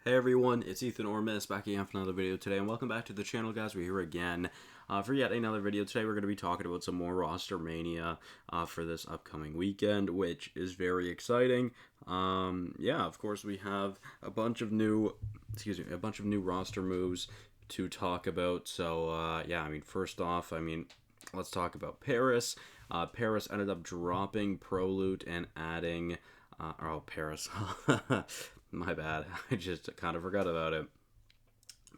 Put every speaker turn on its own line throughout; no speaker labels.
Hey everyone, it's Ethan Ormis back again for another video today, and welcome back to the channel, guys. We're here again for yet another video. Today we're going to be talking about some more Rostermania for this upcoming weekend, which is very exciting. Yeah, of course we have a bunch of new roster moves to talk about. So yeah, first off, let's talk about Paris. Paris ended up dropping Pro Loot and adding. Paris. My bad. I just kind of forgot about it.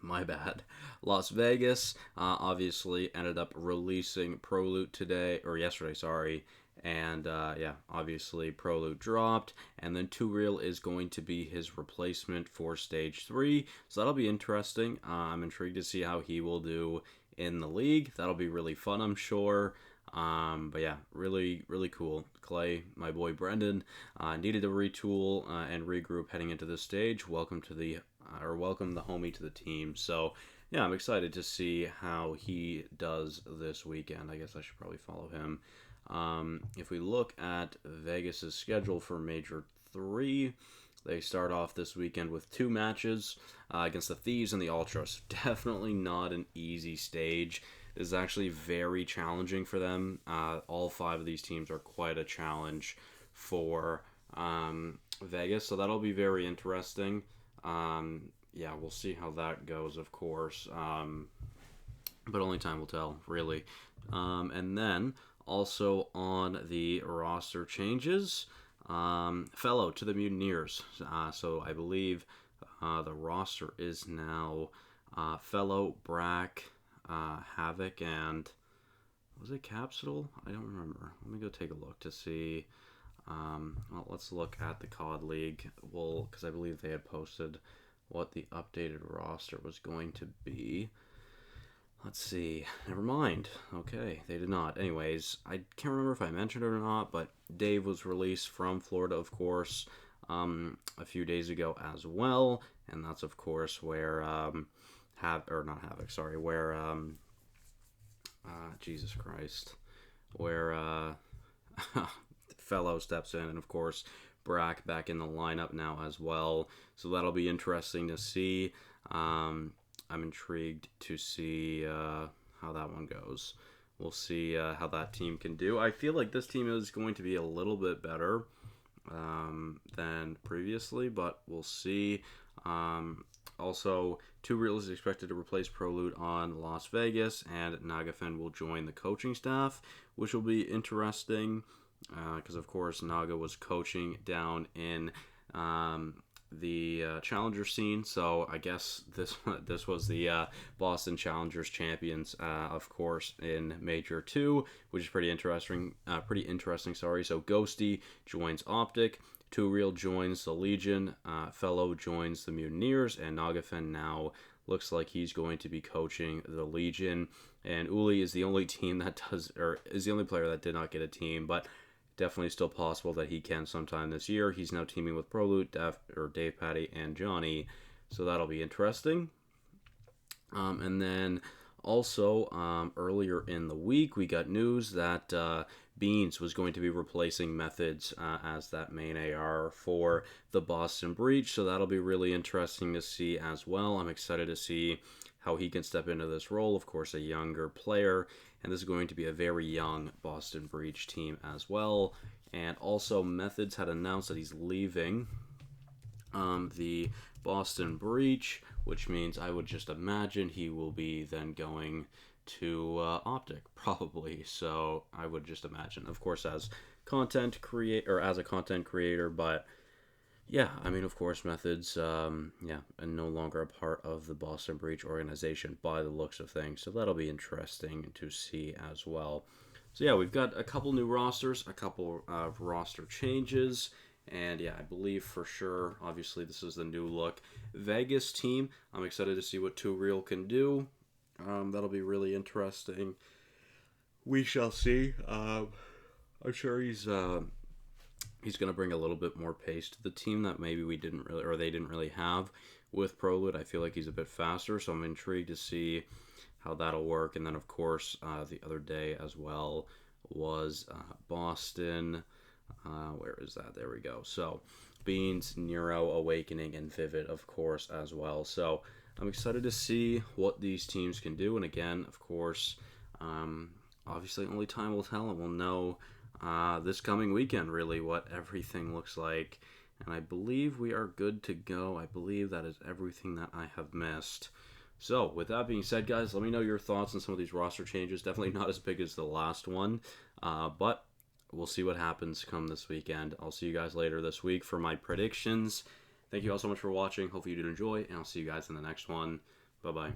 My bad. Las Vegas obviously ended up releasing Pro Loot today, or yesterday, sorry. And yeah, obviously Pro Loot dropped, and then Too Real is going to be his replacement for Stage 3. So that'll be interesting. I'm intrigued to see how he will do in the league. That'll be really fun, I'm sure. But yeah, really cool. Clay, my boy Brendan, needed to retool and regroup heading into this stage. Welcome the homie to the team. So yeah, I'm excited to see how he does this weekend. I guess I should probably follow him. If we look at Vegas's schedule for Major 3, they start off this weekend with 2 matches against the Thieves and the Ultras. Definitely not an easy stage. This is actually very challenging for them. All 5 of these teams are quite a challenge for Vegas, so that'll be very interesting. Yeah, we'll see how that goes, of course, but only time will tell, really. And then also on the roster changes, Felo to the Mutineers. So I believe the roster is now Felo, Brack, Havoc, and was it Capsule? I don't remember. Let me go take a look to see. Well, let's look at the COD League. Well, because I believe they had posted what the updated roster was going to be. Let's see. Never mind. Okay, they did not. Anyways, I can't remember if I mentioned it or not, but Dave was released from Florida, of course, a few days ago as well, and that's of course where Jesus Christ, where Felo steps in, and of course Brack back in the lineup now as well. So that'll be interesting to see. I'm intrigued to see how that one goes. We'll see how that team can do. I feel like this team is going to be a little bit better than previously, but we'll see. Also, Too Real is expected to replace Pro Loot on Las Vegas, and Nagafen will join the coaching staff, which will be interesting because, of course, Naga was coaching down in the Challenger scene. So I guess this was the Boston Challengers champions, of course, in Major 2, which is pretty interesting. So Ghosty joins Optic. Too Real joins the Legion, Felo joins the Mutineers, and Nagafen now looks like he's going to be coaching the Legion. And Uli is the only team that is the only player that did not get a team, but definitely still possible that he can sometime this year. He's now teaming with ProLoot, Dave Patty, and Johnny, so that'll be interesting. And then also earlier in the week, we got news that Beans was going to be replacing Methodz as that main AR for the Boston Breach, so that'll be really interesting to see as well. I'm excited to see how he can step into this role. Of course, a younger player, and this is going to be a very young Boston Breach team as well. And also, Methodz had announced that he's leaving the Boston Breach, which means I would just imagine he will be then going to Optic, probably. So I would just imagine, of course, as a content creator, but yeah, of course, Methodz, and no longer a part of the Boston Breach organization by the looks of things. So that'll be interesting to see as well. So yeah, we've got a couple new rosters, a couple of roster changes, and yeah, I believe for sure, obviously, this is the new look Vegas team. I'm excited to see what Too Real can do. That'll be really interesting. We shall see. I'm sure he's going to bring a little bit more pace to the team that maybe they didn't really have with ProLoot. I feel like he's a bit faster, so I'm intrigued to see how that'll work. And then, of course, the other day as well was Boston. Where is that? There we go. So Beans, Nero, Awakening, and Vivid, of course, as well. So I'm excited to see what these teams can do. And again, of course, obviously only time will tell, and we'll know this coming weekend really what everything looks like. And I believe we are good to go. I believe that is everything that I have missed. So, with that being said, guys, let me know your thoughts on some of these roster changes. Definitely not as big as the last one, but we'll see what happens come this weekend. I'll see you guys later this week for my predictions. Thank you all so much for watching. Hopefully you did enjoy, and I'll see you guys in the next one. Bye-bye.